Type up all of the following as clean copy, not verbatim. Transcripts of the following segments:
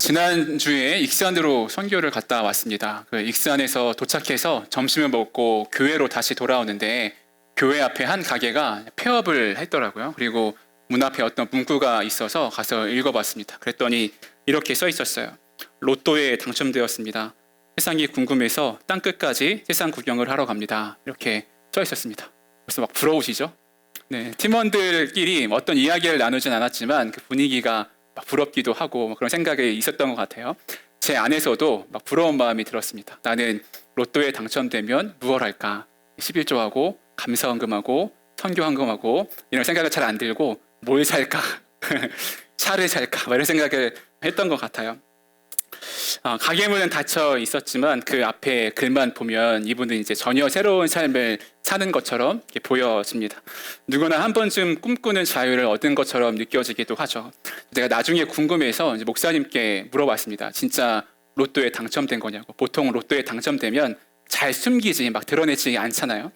지난주에 익산으로 선교를 갔다 왔습니다. 그 익산에서 도착해서 점심을 먹고 교회로 다시 돌아오는데 교회 앞에 한 가게가 폐업을 했더라고요. 그리고 문 앞에 어떤 문구가 있어서 가서 읽어봤습니다. 그랬더니 이렇게 써 있었어요. 로또에 당첨되었습니다. 세상이 궁금해서 땅끝까지 세상 구경을 하러 갑니다. 이렇게 써 있었습니다. 그래서 막 부러우시죠? 네, 팀원들끼리 어떤 이야기를 나누진 않았지만 그 분위기가 막 부럽기도 하고 그런 생각이 있었던 것 같아요. 제 안에서도 막 부러운 마음이 들었습니다. 나는 로또에 당첨되면 무엇 할까? 11조하고 감사헌금하고 선교헌금하고 이런 생각을 잘 안 들고 뭘 살까? 차를 살까? 이런 생각을 했던 것 같아요. 가게문은 닫혀 있었지만 그 앞에 글만 보면 이분은 이제 전혀 새로운 삶을 사는 것처럼 보여집니다. 누구나 한 번쯤 꿈꾸는 자유를 얻은 것처럼 느껴지기도 하죠. 제가 나중에 궁금해서 이제 목사님께 물어봤습니다. 진짜 로또에 당첨된 거냐고. 보통 로또에 당첨되면 잘 숨기지 막 드러내지 않잖아요.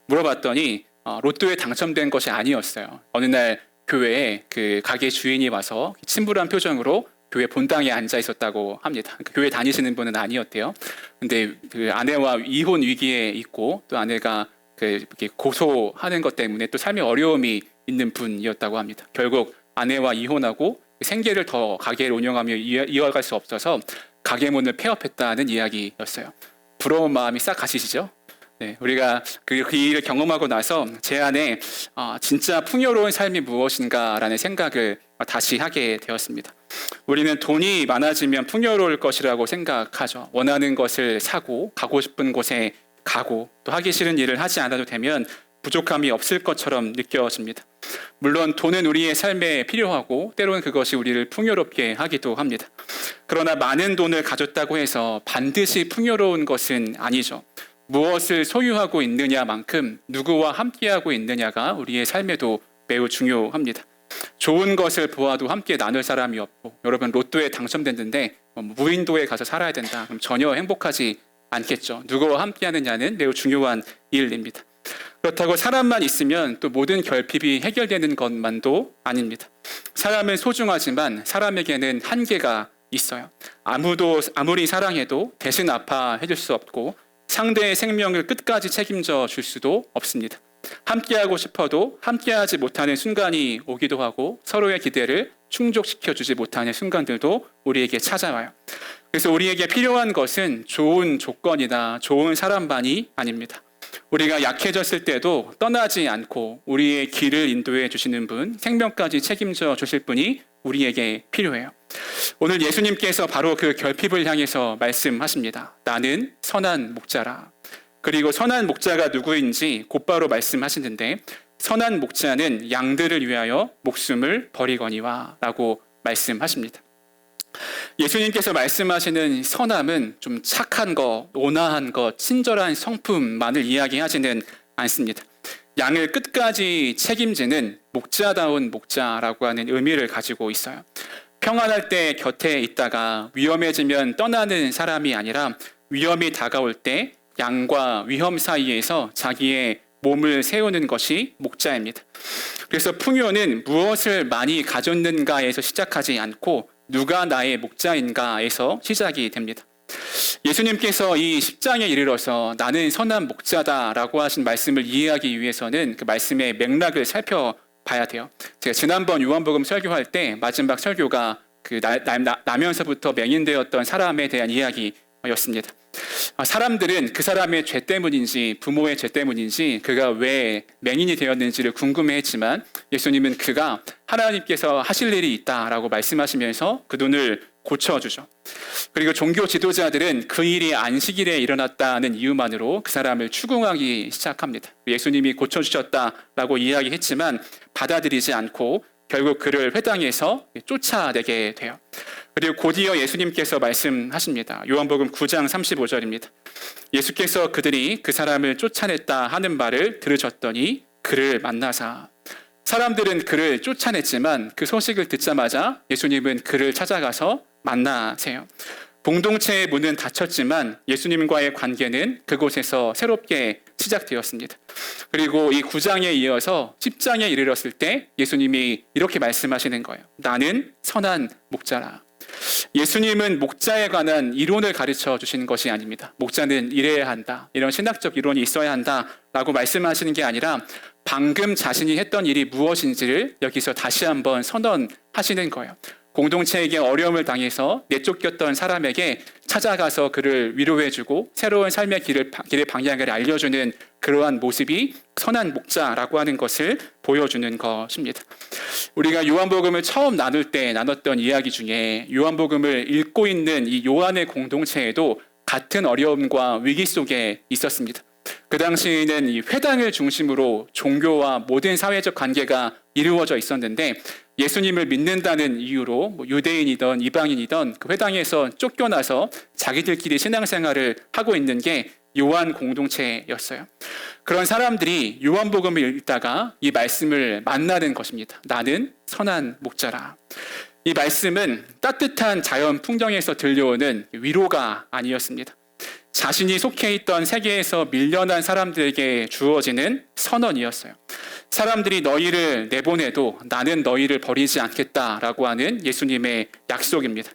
물어봤더니 로또에 당첨된 것이 아니었어요. 어느 날 교회에 그 가게 주인이 와서 친절한 표정으로 교회 본당에 앉아 있었다고 합니다. 교회 다니시는 분은 아니었대요. 근데 그 아내와 이혼 위기에 있고 또 아내가 이렇게 고소하는 것 때문에 또 삶에 어려움이 있는 분이었다고 합니다. 결국 아내와 이혼하고 생계를 더 가게를 운영하며 이어갈 수 없어서 가게 문을 폐업했다는 이야기였어요. 부러운 마음이 싹 가시시죠? 네, 우리가 그 일을 경험하고 나서 제 안에 진짜 풍요로운 삶이 무엇인가라는 생각을 다시 하게 되었습니다. 우리는 돈이 많아지면 풍요로울 것이라고 생각하죠. 원하는 것을 사고 가고 싶은 곳에 가고 또 하기 싫은 일을 하지 않아도 되면 부족함이 없을 것처럼 느껴집니다. 물론 돈은 우리의 삶에 필요하고 때로는 그것이 우리를 풍요롭게 하기도 합니다. 그러나 많은 돈을 가졌다고 해서 반드시 풍요로운 것은 아니죠. 무엇을 소유하고 있느냐만큼 누구와 함께하고 있느냐가 우리의 삶에도 매우 중요합니다. 좋은 것을 보아도 함께 나눌 사람이 없고, 여러분 로또에 당첨됐는데 무인도에 가서 살아야 된다. 그럼 전혀 행복하지 않겠죠. 누구와 함께하느냐는 매우 중요한 일입니다. 그렇다고 사람만 있으면 또 모든 결핍이 해결되는 것만도 아닙니다. 사람은 소중하지만 사람에게는 한계가 있어요. 아무리 사랑해도 대신 아파해줄 수 없고 상대의 생명을 끝까지 책임져 줄 수도 없습니다. 함께하고 싶어도 함께하지 못하는 순간이 오기도 하고 서로의 기대를 충족시켜 주지 못하는 순간들도 우리에게 찾아와요. 그래서 우리에게 필요한 것은 좋은 조건이나 좋은 사람만이 아닙니다. 우리가 약해졌을 때도 떠나지 않고 우리의 길을 인도해 주시는 분, 생명까지 책임져 주실 분이 우리에게 필요해요. 오늘 예수님께서 바로 그 결핍을 향해서 말씀하십니다. 나는 선한 목자라. 그리고 선한 목자가 누구인지 곧바로 말씀하시는데 선한 목자는 양들을 위하여 목숨을 버리거니와 라고 말씀하십니다. 예수님께서 말씀하시는 선함은 좀 착한 것, 온화한 것, 친절한 성품만을 이야기하지는 않습니다. 양을 끝까지 책임지는 목자다운 목자라고 하는 의미를 가지고 있어요. 평안할 때 곁에 있다가 위험해지면 떠나는 사람이 아니라 위험이 다가올 때 양과 위험 사이에서 자기의 몸을 세우는 것이 목자입니다. 그래서 풍요는 무엇을 많이 가졌는가에서 시작하지 않고 누가 나의 목자인가에서 시작이 됩니다. 예수님께서 이 10장에 이르러서 나는 선한 목자다라고 하신 말씀을 이해하기 위해서는 그 말씀의 맥락을 살펴봐야 돼요. 제가 지난번 요한복음 설교할 때 마지막 설교가 그 나면서부터 맹인되었던 사람에 대한 이야기였습니다. 사람들은 그 사람의 죄 때문인지 부모의 죄 때문인지 그가 왜 맹인이 되었는지를 궁금해했지만 예수님은 그가 하나님께서 하실 일이 있다라고 말씀하시면서 그 눈을 고쳐주죠. 그리고 종교 지도자들은 그 일이 안식일에 일어났다는 이유만으로 그 사람을 추궁하기 시작합니다. 예수님이 고쳐주셨다라고 이야기했지만 받아들이지 않고 결국 그를 회당에서 쫓아내게 돼요. 그리고 곧이어 예수님께서 말씀하십니다. 요한복음 9장 35절입니다. 예수께서 그들이 그 사람을 쫓아냈다 하는 말을 들으셨더니 그를 만나사. 사람들은 그를 쫓아냈지만 그 소식을 듣자마자 예수님은 그를 찾아가서 만나세요. 공동체의 문은 닫혔지만 예수님과의 관계는 그곳에서 새롭게 시작되었습니다. 그리고 이 9장에 이어서 10장에 이르렀을 때 예수님이 이렇게 말씀하시는 거예요. 나는 선한 목자라. 예수님은 목자에 관한 이론을 가르쳐 주시는 것이 아닙니다. 목자는 이래야 한다, 이런 신학적 이론이 있어야 한다라고 말씀하시는 게 아니라 방금 자신이 했던 일이 무엇인지를 여기서 다시 한번 선언하시는 거예요. 공동체에게 어려움을 당해서 내쫓겼던 사람에게 찾아가서 그를 위로해주고 새로운 삶의 길의 방향을 알려주는 그러한 모습이 선한 목자라고 하는 것을 보여주는 것입니다. 우리가 요한복음을 처음 나눌 때 나눴던 이야기 중에 요한복음을 읽고 있는 이 요한의 공동체에도 같은 어려움과 위기 속에 있었습니다. 그 당시에는 이 회당을 중심으로 종교와 모든 사회적 관계가 이루어져 있었는데 예수님을 믿는다는 이유로 유대인이든 이방인이든 그 회당에서 쫓겨나서 자기들끼리 신앙생활을 하고 있는 게 요한 공동체였어요. 그런 사람들이 요한복음을 읽다가 이 말씀을 만나는 것입니다. 나는 선한 목자라. 이 말씀은 따뜻한 자연 풍경에서 들려오는 위로가 아니었습니다. 자신이 속해 있던 세계에서 밀려난 사람들에게 주어지는 선언이었어요. 사람들이 너희를 내보내도 나는 너희를 버리지 않겠다라고 하는 예수님의 약속입니다.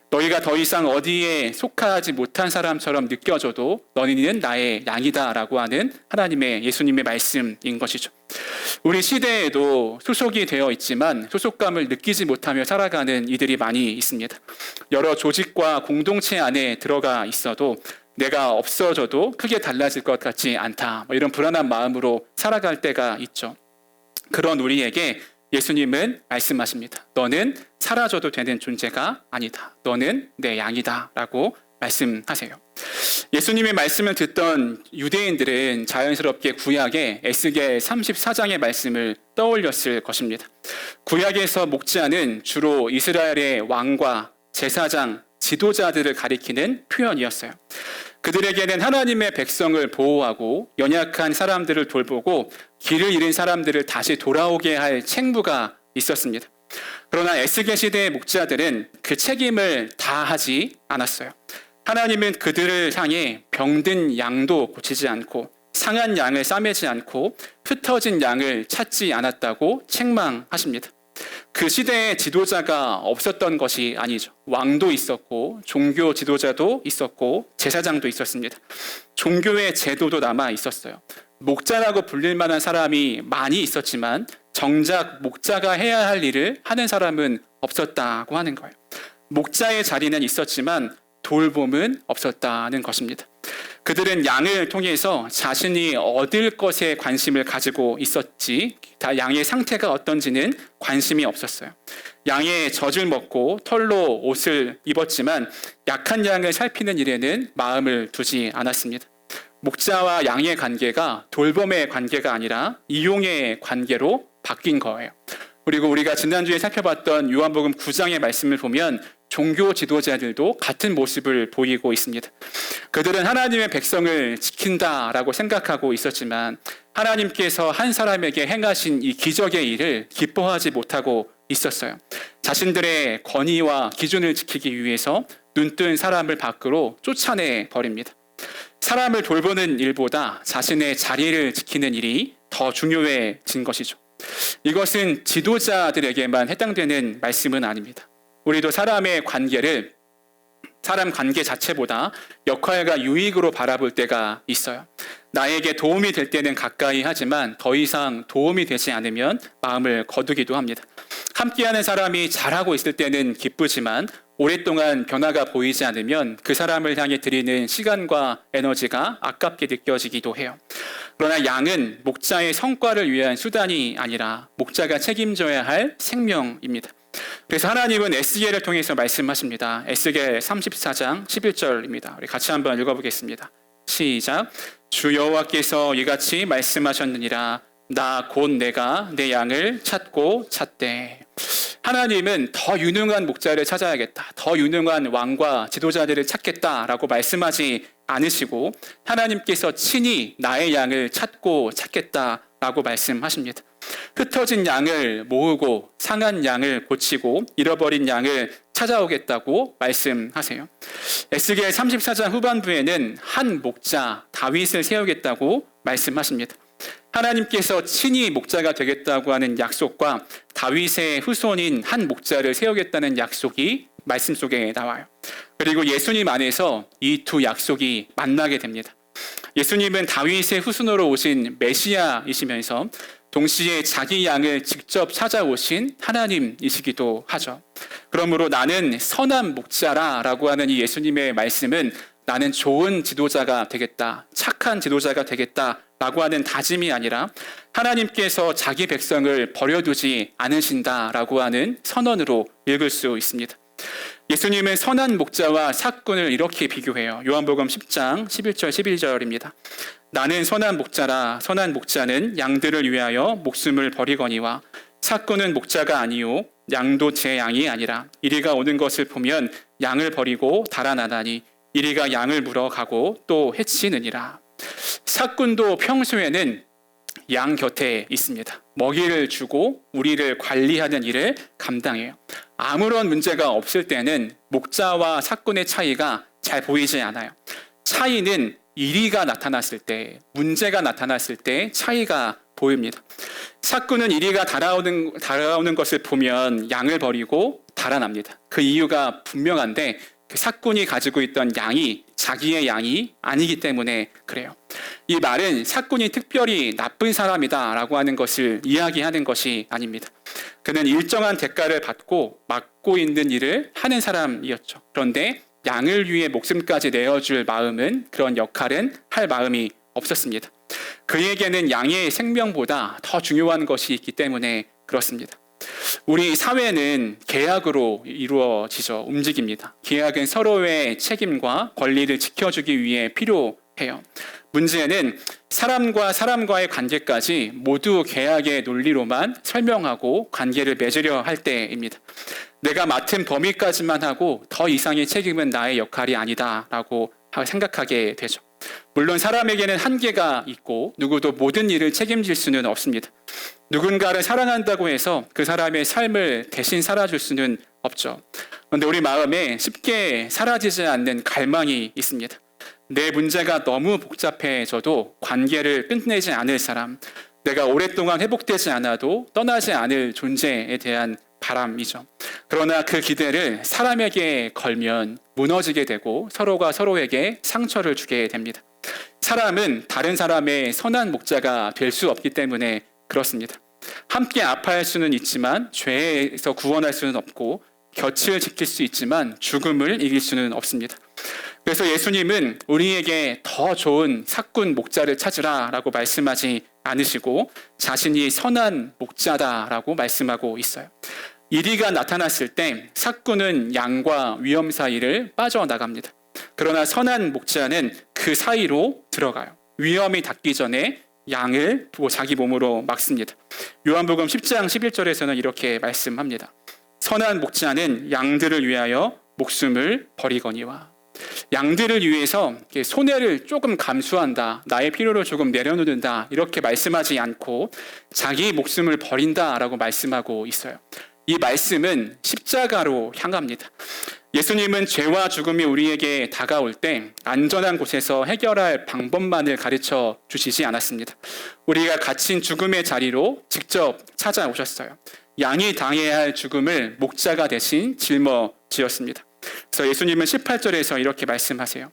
너희가 더 이상 어디에 속하지 못한 사람처럼 느껴져도 너희는 나의 양이다라고 하는 하나님의 예수님의 말씀인 것이죠. 우리 시대에도 소속이 되어 있지만 소속감을 느끼지 못하며 살아가는 이들이 많이 있습니다. 여러 조직과 공동체 안에 들어가 있어도 내가 없어져도 크게 달라질 것 같지 않다, 이런 불안한 마음으로 살아갈 때가 있죠. 그런 우리에게 예수님은 말씀하십니다. 너는 사라져도 되는 존재가 아니다. 너는 내 양이다 라고 말씀하세요. 예수님의 말씀을 듣던 유대인들은 자연스럽게 구약의 에스겔 34장의 말씀을 떠올렸을 것입니다. 구약에서 목자는 주로 이스라엘의 왕과 제사장, 지도자들을 가리키는 표현이었어요. 그들에게는 하나님의 백성을 보호하고 연약한 사람들을 돌보고 길을 잃은 사람들을 다시 돌아오게 할 책무가 있었습니다. 그러나 에스겔 시대의 목자들은 그 책임을 다하지 않았어요. 하나님은 그들을 향해 병든 양도 고치지 않고 상한 양을 싸매지 않고 흩어진 양을 찾지 않았다고 책망하십니다. 그 시대에 지도자가 없었던 것이 아니죠. 왕도 있었고 종교 지도자도 있었고 제사장도 있었습니다. 종교의 제도도 남아 있었어요. 목자라고 불릴 만한 사람이 많이 있었지만 정작 목자가 해야 할 일을 하는 사람은 없었다고 하는 거예요. 목자의 자리는 있었지만 돌봄은 없었다는 것입니다. 그들은 양을 통해서 자신이 얻을 것에 관심을 가지고 있었지 양의 상태가 어떤지는 관심이 없었어요. 양의 젖을 먹고 털로 옷을 입었지만 약한 양을 살피는 일에는 마음을 두지 않았습니다. 목자와 양의 관계가 돌봄의 관계가 아니라 이용의 관계로 바뀐 거예요. 그리고 우리가 지난주에 살펴봤던 요한복음 9장의 말씀을 보면 종교 지도자들도 같은 모습을 보이고 있습니다. 그들은 하나님의 백성을 지킨다라고 생각하고 있었지만 하나님께서 한 사람에게 행하신 이 기적의 일을 기뻐하지 못하고 있었어요. 자신들의 권위와 기준을 지키기 위해서 눈뜬 사람을 밖으로 쫓아내 버립니다. 사람을 돌보는 일보다 자신의 자리를 지키는 일이 더 중요해진 것이죠. 이것은 지도자들에게만 해당되는 말씀은 아닙니다. 우리도 사람 관계 자체보다 역할과 유익으로 바라볼 때가 있어요. 나에게 도움이 될 때는 가까이 하지만 더 이상 도움이 되지 않으면 마음을 거두기도 합니다. 함께하는 사람이 잘하고 있을 때는 기쁘지만 오랫동안 변화가 보이지 않으면 그 사람을 향해 드리는 시간과 에너지가 아깝게 느껴지기도 해요. 그러나 양은 목자의 성과를 위한 수단이 아니라 목자가 책임져야 할 생명입니다. 그래서 하나님은 에스겔을 통해서 말씀하십니다. 에스겔 34장 11절입니다. 우리 같이 한번 읽어보겠습니다. 시작. 주 여호와께서 이같이 말씀하셨느니라. 나 곧 내가 내 양을 찾고 찾되. 하나님은 더 유능한 목자를 찾아야겠다, 더 유능한 왕과 지도자들을 찾겠다라고 말씀하지 않으시고 하나님께서 친히 나의 양을 찾고 찾겠다라고 말씀하십니다. 흩어진 양을 모으고 상한 양을 고치고 잃어버린 양을 찾아오겠다고 말씀하세요. 에스겔 34장 후반부에는 한 목자 다윗을 세우겠다고 말씀하십니다. 하나님께서 친히 목자가 되겠다고 하는 약속과 다윗의 후손인 한 목자를 세우겠다는 약속이 말씀 속에 나와요. 그리고 예수님 안에서 이 두 약속이 만나게 됩니다. 예수님은 다윗의 후손으로 오신 메시아이시면서 동시에 자기 양을 직접 찾아오신 하나님이시기도 하죠. 그러므로 나는 선한 목자라라고 하는 이 예수님의 말씀은 나는 좋은 지도자가 되겠다, 착한 지도자가 되겠다라고 하는 다짐이 아니라 하나님께서 자기 백성을 버려두지 않으신다라고 하는 선언으로 읽을 수 있습니다. 예수님은 선한 목자와 삭군을 이렇게 비교해요. 요한복음 10장 11절 11절입니다. 나는 선한 목자라. 선한 목자는 양들을 위하여 목숨을 버리거니와 삭군은 목자가 아니요 양도 제 양이 아니라 이리가 오는 것을 보면 양을 버리고 달아나다니 이리가 양을 물어가고 또 해치느니라. 삭군도 평소에는 양 곁에 있습니다. 먹이를 주고 우리를 관리하는 일을 감당해요. 아무런 문제가 없을 때는 목자와 삭군의 차이가 잘 보이지 않아요. 차이는 이리가 나타났을 때, 문제가 나타났을 때 차이가 보입니다. 삭군은 이리가 달아오는 것을 보면 양을 버리고 달아납니다. 그 이유가 분명한데 그 삭군이 가지고 있던 양이 자기의 양이 아니기 때문에 그래요. 이 말은 삭군이 특별히 나쁜 사람이다라고 하는 것을 이야기하는 것이 아닙니다. 그는 일정한 대가를 받고 맡고 있는 일을 하는 사람이었죠. 그런데 양을 위해 목숨까지 내어줄 마음은, 그런 역할은 할 마음이 없었습니다. 그에게는 양의 생명보다 더 중요한 것이 있기 때문에 그렇습니다. 우리 사회는 계약으로 이루어지죠. 움직입니다. 계약은 서로의 책임과 권리를 지켜주기 위해 필요해요. 문제는 사람과 사람과의 관계까지 모두 계약의 논리로만 설명하고 관계를 맺으려 할 때입니다. 내가 맡은 범위까지만 하고 더 이상의 책임은 나의 역할이 아니다라고 생각하게 되죠. 물론 사람에게는 한계가 있고 누구도 모든 일을 책임질 수는 없습니다. 누군가를 사랑한다고 해서 그 사람의 삶을 대신 살아줄 수는 없죠. 그런데 우리 마음에 쉽게 사라지지 않는 갈망이 있습니다. 내 문제가 너무 복잡해져도 관계를 끝내지 않을 사람, 내가 오랫동안 회복되지 않아도 떠나지 않을 존재에 대한 바람이죠. 그러나 그 기대를 사람에게 걸면 무너지게 되고 서로가 서로에게 상처를 주게 됩니다. 사람은 다른 사람의 선한 목자가 될 수 없기 때문에 그렇습니다. 함께 아파할 수는 있지만 죄에서 구원할 수는 없고 곁을 지킬 수 있지만 죽음을 이길 수는 없습니다. 그래서 예수님은 우리에게 더 좋은 삭군 목자를 찾으라라고 말씀하지 않으시고 자신이 선한 목자다라고 말씀하고 있어요. 이리가 나타났을 때 삭군은 양과 위험 사이를 빠져나갑니다. 그러나 선한 목자는 그 사이로 들어가요. 위험이 닿기 전에 양을 자기 몸으로 막습니다. 요한복음 10장 11절에서는 이렇게 말씀합니다. 선한 목자는 양들을 위하여 목숨을 버리거니와. 양들을 위해서 손해를 조금 감수한다, 나의 필요를 조금 내려놓는다 이렇게 말씀하지 않고 자기 목숨을 버린다라고 말씀하고 있어요. 이 말씀은 십자가로 향합니다. 예수님은 죄와 죽음이 우리에게 다가올 때 안전한 곳에서 해결할 방법만을 가르쳐 주시지 않았습니다. 우리가 갇힌 죽음의 자리로 직접 찾아오셨어요. 양이 당해야 할 죽음을 목자가 대신 짊어지었습니다. 그래서 예수님은 18절에서 이렇게 말씀하세요.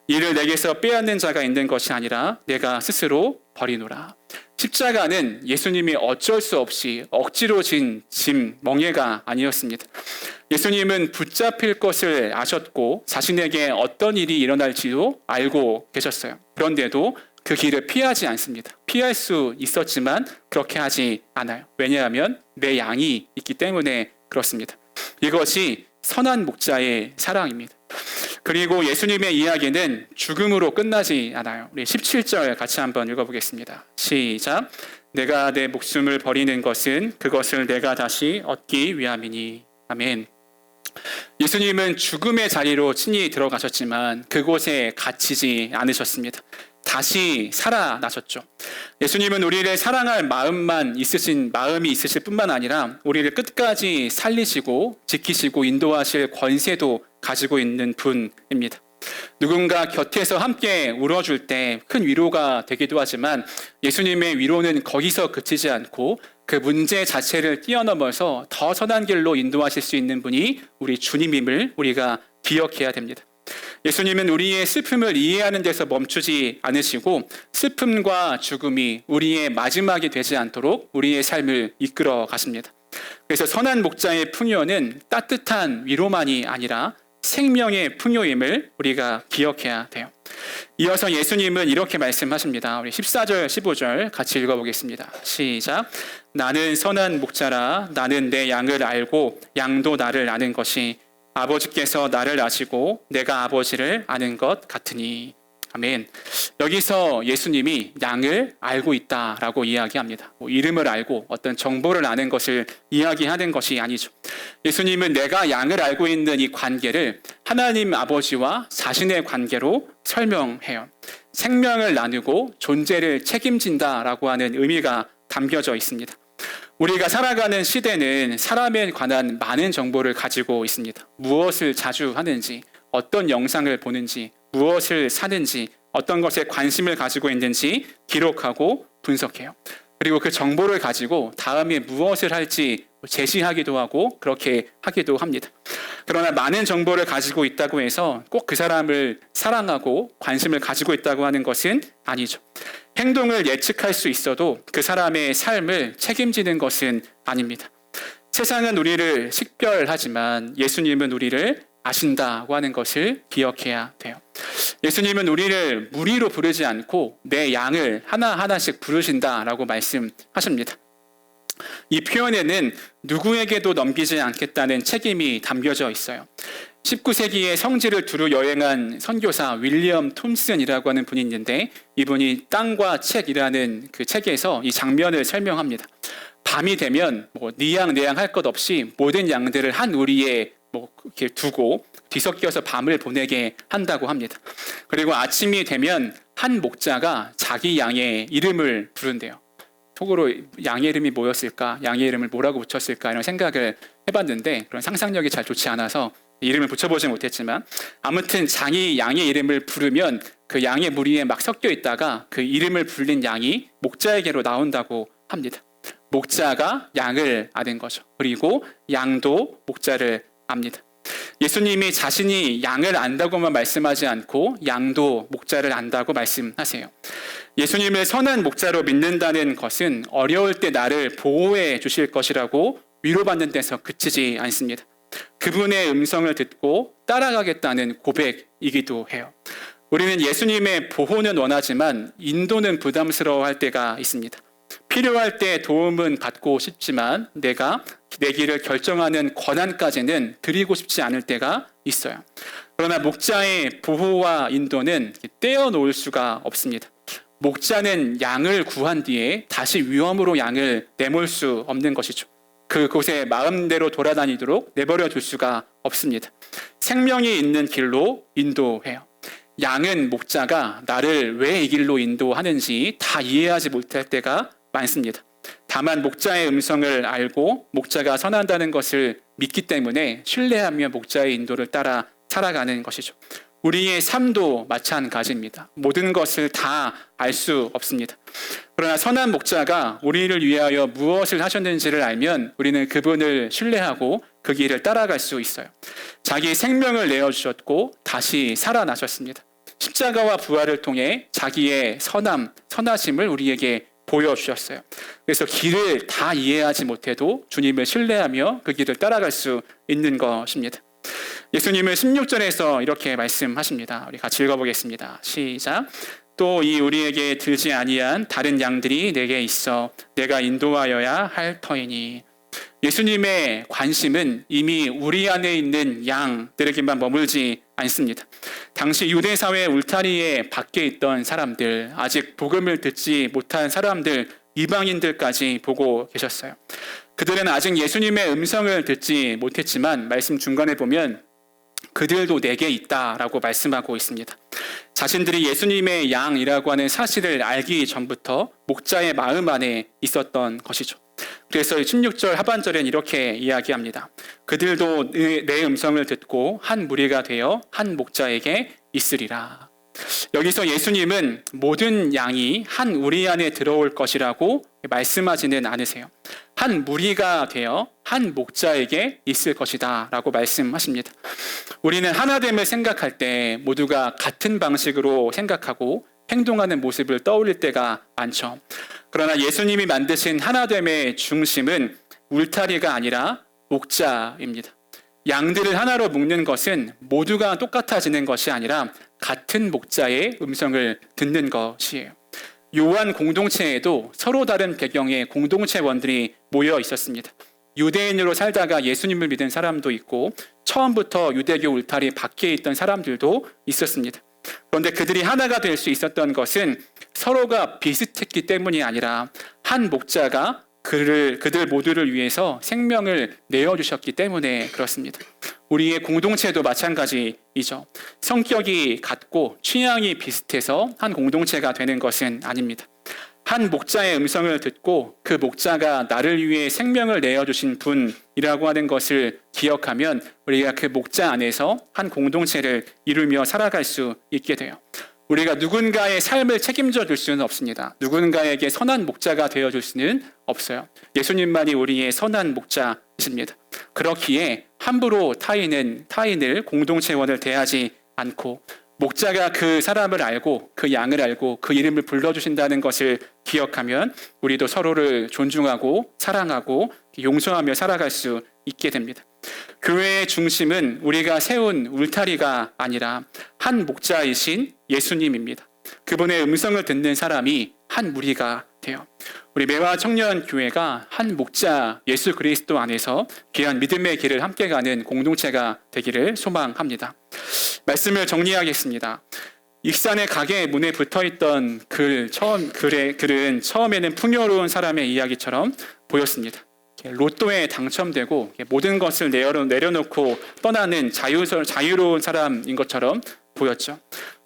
이를 내게서 빼앗는 자가 있는 것이 아니라 내가 스스로 버리노라. 십자가는 예수님이 어쩔 수 없이 억지로 진 짐, 멍에가 아니었습니다. 예수님은 붙잡힐 것을 아셨고 자신에게 어떤 일이 일어날지도 알고 계셨어요. 그런데도 그 길을 피하지 않습니다. 피할 수 있었지만 그렇게 하지 않아요. 왜냐하면 내 양이 있기 때문에 그렇습니다. 이것이 선한 목자의 사랑입니다. 그리고 예수님의 이야기는 죽음으로 끝나지 않아요. 우리 17절 같이 한번 읽어보겠습니다. 시작. 내가 내 목숨을 버리는 것은 그것을 내가 다시 얻기 위함이니. 아멘. 예수님은 죽음의 자리로 친히 들어가셨지만 그곳에 갇히지 않으셨습니다. 다시 살아나셨죠. 예수님은 우리를 사랑할 마음이 있으실 뿐만 아니라 우리를 끝까지 살리시고 지키시고 인도하실 권세도 가지고 있는 분입니다. 누군가 곁에서 함께 울어줄 때 큰 위로가 되기도 하지만 예수님의 위로는 거기서 그치지 않고 그 문제 자체를 뛰어넘어서 더 선한 길로 인도하실 수 있는 분이 우리 주님임을 우리가 기억해야 됩니다. 예수님은 우리의 슬픔을 이해하는 데서 멈추지 않으시고 슬픔과 죽음이 우리의 마지막이 되지 않도록 우리의 삶을 이끌어 가십니다. 그래서 선한 목자의 풍요는 따뜻한 위로만이 아니라 생명의 풍요임을 우리가 기억해야 돼요. 이어서 예수님은 이렇게 말씀하십니다. 우리 14절, 15절 같이 읽어보겠습니다. 시작. 나는 선한 목자라. 나는 내 양을 알고 양도 나를 아는 것이 아버지께서 나를 아시고 내가 아버지를 아는 것 같으니. 아멘. 여기서 예수님이 양을 알고 있다라고 이야기합니다. 이름을 알고 어떤 정보를 아는 것을 이야기하는 것이 아니죠. 예수님은 내가 양을 알고 있는 이 관계를 하나님 아버지와 자신의 관계로 설명해요. 생명을 나누고 존재를 책임진다라고 하는 의미가 담겨져 있습니다. 우리가 살아가는 시대는 사람에 관한 많은 정보를 가지고 있습니다. 무엇을 자주 하는지, 어떤 영상을 보는지, 무엇을 사는지, 어떤 것에 관심을 가지고 있는지 기록하고 분석해요. 그리고 그 정보를 가지고 다음에 무엇을 할지 제시하기도 하고 그렇게 하기도 합니다. 그러나 많은 정보를 가지고 있다고 해서 꼭 그 사람을 사랑하고 관심을 가지고 있다고 하는 것은 아니죠. 행동을 예측할 수 있어도 그 사람의 삶을 책임지는 것은 아닙니다. 세상은 우리를 식별하지만 예수님은 우리를 아신다고 하는 것을 기억해야 돼요. 예수님은 우리를 무리로 부르지 않고 내 양을 하나하나씩 부르신다라고 말씀하십니다. 이 표현에는 누구에게도 넘기지 않겠다는 책임이 담겨져 있어요. 19세기에 성지를 두루 여행한 선교사 윌리엄 톰슨이라고 하는 분이 있는데 이분이 땅과 책이라는 그 책에서 이 장면을 설명합니다. 밤이 되면 네 양 내 양 할 것 없이 모든 양들을 한 우리에 이렇게 두고 뒤섞여서 밤을 보내게 한다고 합니다. 그리고 아침이 되면 한 목자가 자기 양의 이름을 부른대요. 속으로 양의 이름이 뭐였을까? 양의 이름을 뭐라고 붙였을까? 이런 생각을 해봤는데 그런 상상력이 잘 좋지 않아서 이름을 붙여보지 못했지만 아무튼 자기 양의 이름을 부르면 그 양의 무리에 막 섞여 있다가 그 이름을 불린 양이 목자에게로 나온다고 합니다. 목자가 양을 아는 거죠. 그리고 양도 목자를 압니다. 예수님이 자신이 양을 안다고만 말씀하지 않고 양도 목자를 안다고 말씀하세요. 예수님을 선한 목자로 믿는다는 것은 어려울 때 나를 보호해 주실 것이라고 위로받는 데서 그치지 않습니다. 그분의 음성을 듣고 따라가겠다는 고백이기도 해요. 우리는 예수님의 보호는 원하지만 인도는 부담스러워할 때가 있습니다. 필요할 때 도움은 받고 싶지만 내가 내 길을 결정하는 권한까지는 드리고 싶지 않을 때가 있어요. 그러나 목자의 보호와 인도는 떼어놓을 수가 없습니다. 목자는 양을 구한 뒤에 다시 위험으로 양을 내몰 수 없는 것이죠. 그곳에 마음대로 돌아다니도록 내버려 둘 수가 없습니다. 생명이 있는 길로 인도해요. 양은 목자가 나를 왜 이 길로 인도하는지 다 이해하지 못할 때가 많습니다. 다만 목자의 음성을 알고 목자가 선한다는 것을 믿기 때문에 신뢰하며 목자의 인도를 따라 살아가는 것이죠. 우리의 삶도 마찬가지입니다. 모든 것을 다 알 수 없습니다. 그러나 선한 목자가 우리를 위하여 무엇을 하셨는지를 알면 우리는 그분을 신뢰하고 그 길을 따라갈 수 있어요. 자기 생명을 내어주셨고 다시 살아나셨습니다. 십자가와 부활을 통해 자기의 선하심을 우리에게 보여주셨어요. 그래서 길을 다 이해하지 못해도 주님을 신뢰하며 그 길을 따라갈 수 있는 것입니다. 예수님은 16절에서 이렇게 말씀하십니다. 우리 같이 읽어보겠습니다. 시작. 또 이 우리에게 들지 아니한 다른 양들이 내게 있어 내가 인도하여야 할 터이니. 예수님의 관심은 이미 우리 안에 있는 양들에게만 머물지 않습니다. 당시 유대 사회 울타리에 밖에 있던 사람들, 아직 복음을 듣지 못한 사람들, 이방인들까지 보고 계셨어요. 그들은 아직 예수님의 음성을 듣지 못했지만 말씀 중간에 보면 그들도 내게 있다라고 말씀하고 있습니다. 자신들이 예수님의 양이라고 하는 사실을 알기 전부터 목자의 마음 안에 있었던 것이죠. 그래서 16절 하반절엔 이렇게 이야기합니다. 그들도 내 음성을 듣고 한 무리가 되어 한 목자에게 있으리라. 여기서 예수님은 모든 양이 한 우리 안에 들어올 것이라고 말씀하지는 않으세요. 한 무리가 되어 한 목자에게 있을 것이다 라고 말씀하십니다. 우리는 하나됨을 생각할 때 모두가 같은 방식으로 생각하고 행동하는 모습을 떠올릴 때가 많죠. 그러나 예수님이 만드신 하나됨의 중심은 울타리가 아니라 목자입니다. 양들을 하나로 묶는 것은 모두가 똑같아지는 것이 아니라 같은 목자의 음성을 듣는 것이에요. 요한 공동체에도 서로 다른 배경의 공동체원들이 모여 있었습니다. 유대인으로 살다가 예수님을 믿은 사람도 있고 처음부터 유대교 울타리 밖에 있던 사람들도 있었습니다. 그런데 그들이 하나가 될 수 있었던 것은 서로가 비슷했기 때문이 아니라 한 목자가 그들 모두를 위해서 생명을 내어주셨기 때문에 그렇습니다. 우리의 공동체도 마찬가지이죠. 성격이 같고 취향이 비슷해서 한 공동체가 되는 것은 아닙니다. 한 목자의 음성을 듣고 그 목자가 나를 위해 생명을 내어주신 분이라고 하는 것을 기억하면 우리가 그 목자 안에서 한 공동체를 이루며 살아갈 수 있게 돼요. 우리가 누군가의 삶을 책임져 줄 수는 없습니다. 누군가에게 선한 목자가 되어줄 수는 없어요. 예수님만이 우리의 선한 목자이십니다. 그렇기에 함부로 타인을 공동체원을 대하지 않고 목자가 그 사람을 알고 그 양을 알고 그 이름을 불러주신다는 것을 기억하면 우리도 서로를 존중하고 사랑하고 용서하며 살아갈 수 있게 됩니다. 교회의 중심은 우리가 세운 울타리가 아니라 한 목자이신 예수님입니다. 그분의 음성을 듣는 사람이 한 무리가 돼요. 우리 매화 청년 교회가 한 목자 예수 그리스도 안에서 귀한 믿음의 길을 함께 가는 공동체가 되기를 소망합니다. 말씀을 정리하겠습니다. 익산의 가게 문에 붙어있던 글은 처음에는 풍요로운 사람의 이야기처럼 보였습니다. 로또에 당첨되고 모든 것을 내려놓고 떠나는 자유로운 사람인 것처럼 보였죠.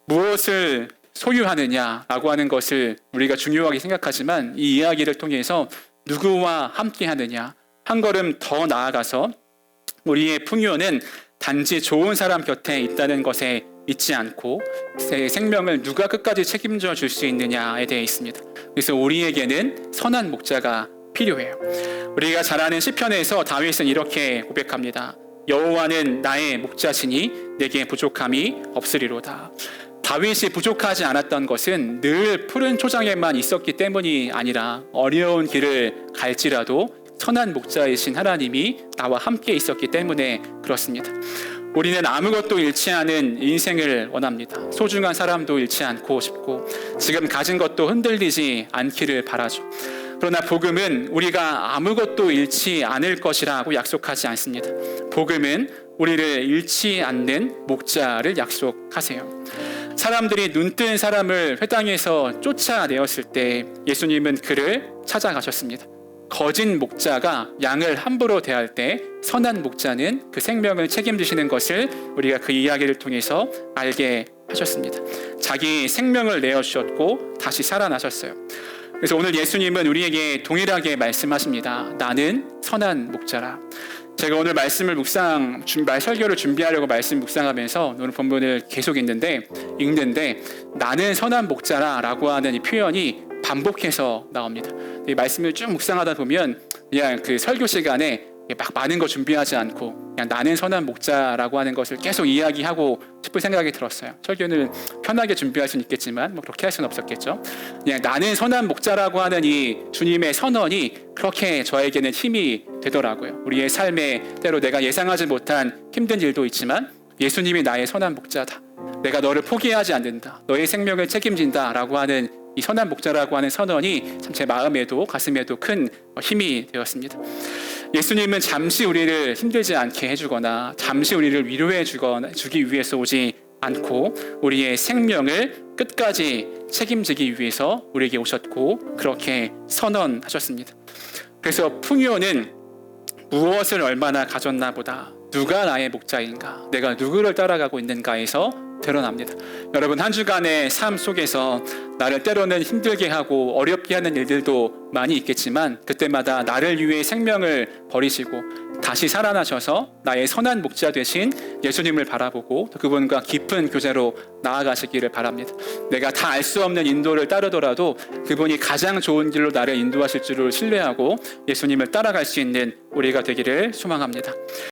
무엇을 소유하느냐라고 하는 것을 우리가 중요하게 생각하지만 이 이야기를 통해서 누구와 함께 하느냐, 한 걸음 더 나아가서 우리의 풍요는 단지 좋은 사람 곁에 있다는 것에 있지 않고 생명을 누가 끝까지 책임져 줄 수 있느냐에 대해 있습니다. 그래서 우리에게는 선한 목자가 필요해요. 우리가 잘 아는 시편에서 다윗은 이렇게 고백합니다. 여호와는 나의 목자시니 내게 부족함이 없으리로다. 다윗이 부족하지 않았던 것은 늘 푸른 초장에만 있었기 때문이 아니라 어려운 길을 갈지라도 선한 목자이신 하나님이 나와 함께 있었기 때문에 그렇습니다. 우리는 아무것도 잃지 않은 인생을 원합니다. 소중한 사람도 잃지 않고 싶고 지금 가진 것도 흔들리지 않기를 바라죠. 그러나 복음은 우리가 아무것도 잃지 않을 것이라고 약속하지 않습니다. 복음은 우리를 잃지 않는 목자를 약속하세요. 사람들이 눈뜬 사람을 회당에서 쫓아내었을 때 예수님은 그를 찾아가셨습니다. 거짓 목자가 양을 함부로 대할 때 선한 목자는 그 생명을 책임지시는 것을 우리가 그 이야기를 통해서 알게 하셨습니다. 자기 생명을 내어주셨고 다시 살아나셨어요. 그래서 오늘 예수님은 우리에게 동일하게 말씀하십니다. 나는 선한 목자라. 제가 오늘 설교를 준비하려고 말씀 묵상하면서 오늘 본문을 계속 읽는데 나는 선한 목자라라고 하는 이 표현이 반복해서 나옵니다. 이 말씀을 쭉 묵상하다 보면 그냥 그 설교 시간에 막 많은 거 준비하지 않고 그냥 나는 선한 목자라고 하는 것을 계속 이야기하고 싶은 생각이 들었어요. 설교는 편하게 준비할 수는 있겠지만 그렇게 할 수는 없었겠죠. 그냥 나는 선한 목자라고 하는 이 주님의 선언이 그렇게 저에게는 힘이 되더라고요. 우리의 삶에 때로 내가 예상하지 못한 힘든 일도 있지만 예수님이 나의 선한 목자다. 내가 너를 포기하지 않는다. 너의 생명을 책임진다 라고 하는 이 선한 목자라고 하는 선언이 참 제 마음에도 가슴에도 큰 힘이 되었습니다. 예수님은 잠시 우리를 힘들지 않게 해주거나 잠시 우리를 위로해 주기 위해서 오지 않고 우리의 생명을 끝까지 책임지기 위해서 우리에게 오셨고 그렇게 선언하셨습니다. 그래서 풍요는 무엇을 얼마나 가졌나 보다 누가 나의 목자인가 내가 누구를 따라가고 있는가에서 드러납니다. 여러분, 한 주간의 삶 속에서 나를 때로는 힘들게 하고 어렵게 하는 일들도 많이 있겠지만 그때마다 나를 위해 생명을 버리시고 다시 살아나셔서 나의 선한 목자 되신 예수님을 바라보고 그분과 깊은 교제로 나아가시기를 바랍니다. 내가 다 알 수 없는 인도를 따르더라도 그분이 가장 좋은 길로 나를 인도하실 줄을 신뢰하고 예수님을 따라갈 수 있는 우리가 되기를 소망합니다.